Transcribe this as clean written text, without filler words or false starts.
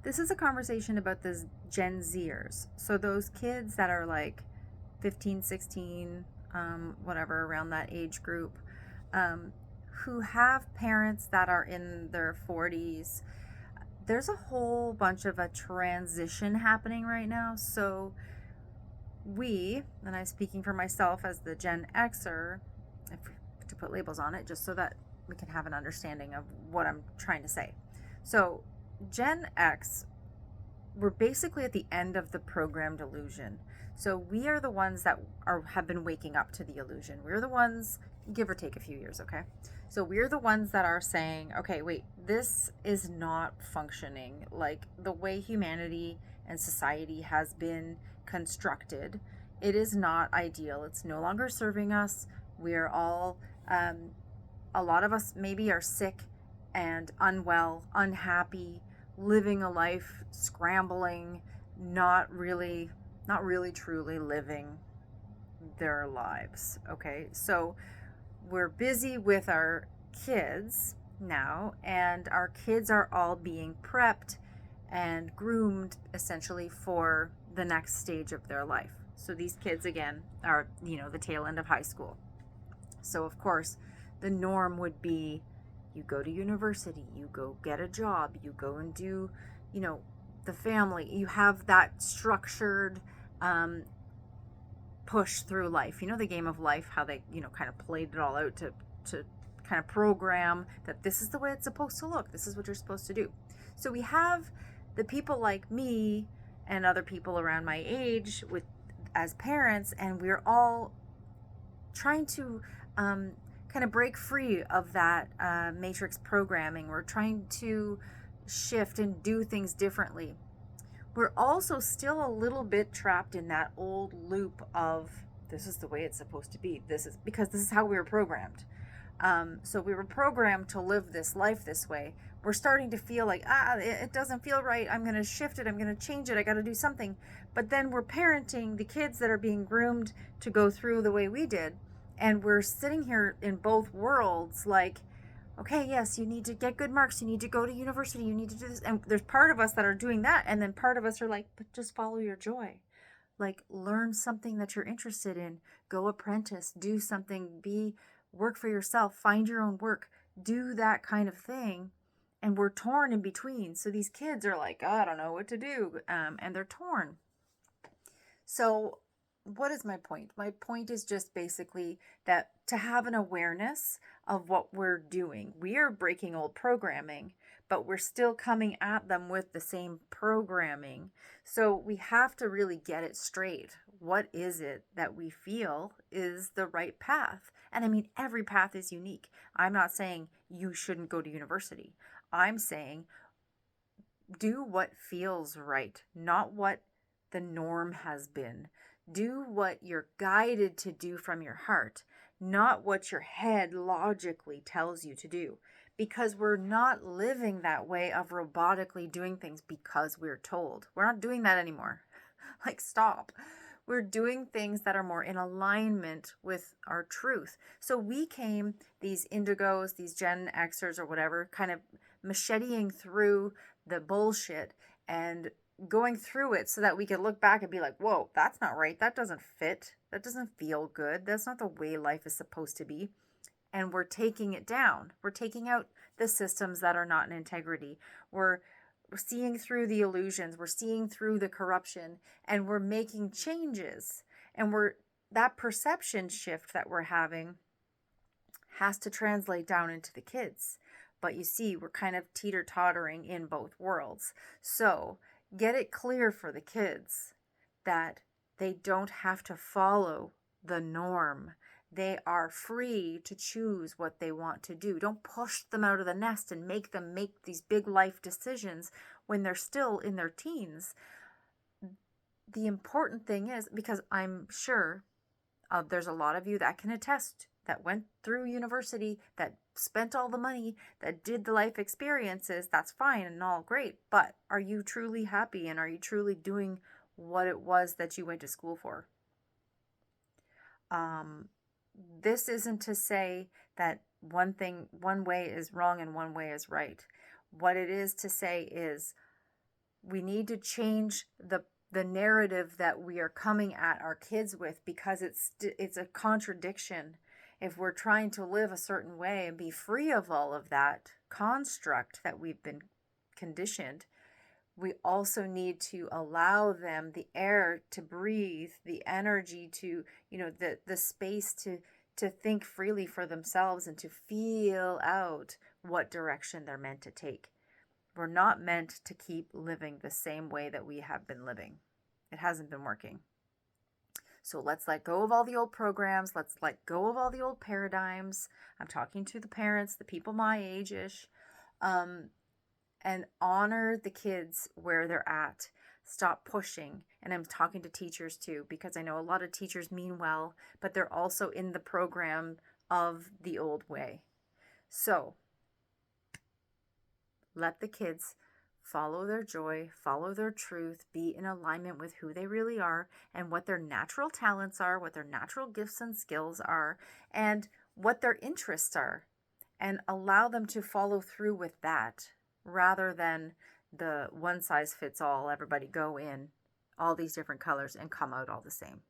This is a conversation about the Gen Zers. So those kids that are like 15, 16, whatever, around that age group, um, who have parents that are in their 40s. There's a whole bunch of a transition happening right now. So and I'm speaking for myself as the Gen Xer, if, to put labels on it, just so that we can have an understanding of what I'm trying to say. So, Gen X, we're basically at the end of the programmed illusion. So we are the ones that have been waking up to the illusion. We're the ones, give or take a few years, okay? So we're the ones that are saying, okay, wait, this is not functioning like the way humanity and society has been constructed. It is not ideal. It's no longer serving us. We're all, a lot of us maybe are sick and unwell, unhappy, living a life scrambling, not really truly living their lives. Okay, so we're busy with our kids now, and our kids are all being prepped and groomed essentially for the next stage of their life. So these kids again are, the tail end of high school. So of course the norm would be you go to university, you go get a job, you go and do, you know, the family, you have that structured um, push through life. You know, the game of life, how they, kind of played it all out to kind of program that this is the way it's supposed to look. This is what you're supposed to do. So we have the people like me and other people around my age with as parents, and we're all trying to kind of break free of that matrix programming. We're trying to shift and do things differently. We're also still a little bit trapped in that old loop of this is the way it's supposed to be. This is because this is how we were programmed. So we were programmed to live this life this way. We're starting to feel like, it doesn't feel right. I'm going to shift it. I'm going to change it. I got to do something. But then we're parenting the kids that are being groomed to go through the way we did. And we're sitting here in both worlds like, okay, yes, you need to get good marks. You need to go to university. You need to do this. And there's part of us that are doing that. And then part of us are like, but just follow your joy. Like, learn something that you're interested in. Go apprentice. Do something. Work for yourself. Find your own work. Do that kind of thing. And we're torn in between. So these kids are like, oh, I don't know what to do. And they're torn. So, what is my point? My point is just basically that to have an awareness of what we're doing. We are breaking old programming, but we're still coming at them with the same programming. So, we have to really get it straight. What is it that we feel is the right path? And I mean, every path is unique. I'm not saying you shouldn't go to university. I'm saying do what feels right, not what the norm has been. Do what you're guided to do from your heart, not what your head logically tells you to do. Because we're not living that way of robotically doing things because we're told. We're not doing that anymore. Like, stop. We're doing things that are more in alignment with our truth. So we came, these indigos, these Gen Xers or whatever, kind of macheting through the bullshit and going through it so that we could look back and be like, whoa, that's not right. That doesn't fit. That doesn't feel good. That's not the way life is supposed to be. And we're taking it down. We're taking out the systems that are not in integrity. We're seeing through the illusions. We're seeing through the corruption, and we're making changes. And that perception shift that we're having has to translate down into the kids. But you see, we're kind of teeter-tottering in both worlds. So get it clear for the kids that they don't have to follow the norm. They are free to choose what they want to do. Don't push them out of the nest and make them make these big life decisions when they're still in their teens. The important thing is, because I'm sure there's a lot of you that can attest that went through university, that spent all the money, that did the life experiences. That's fine and all great. But are you truly happy, and are you truly doing what it was that you went to school for? This isn't to say that one way is wrong and one way is right. What it is to say is We need to change the narrative that we are coming at our kids with, because it's a contradiction. If we're trying to live a certain way and be free of all of that construct that we've been conditioned, we also need to allow them the air to breathe, the energy to, the space to think freely for themselves and to feel out what direction they're meant to take. We're not meant to keep living the same way that we have been living. It hasn't been working. So let's let go of all the old programs. Let's let go of all the old paradigms. I'm talking to the parents, the people my age-ish, and honor the kids where they're at. Stop pushing. And I'm talking to teachers too, because I know a lot of teachers mean well, but they're also in the program of the old way. So let the kids follow their joy, follow their truth, be in alignment with who they really are and what their natural talents are, what their natural gifts and skills are, and what their interests are, and allow them to follow through with that, rather than the one size fits all, everybody go in all these different colors and come out all the same.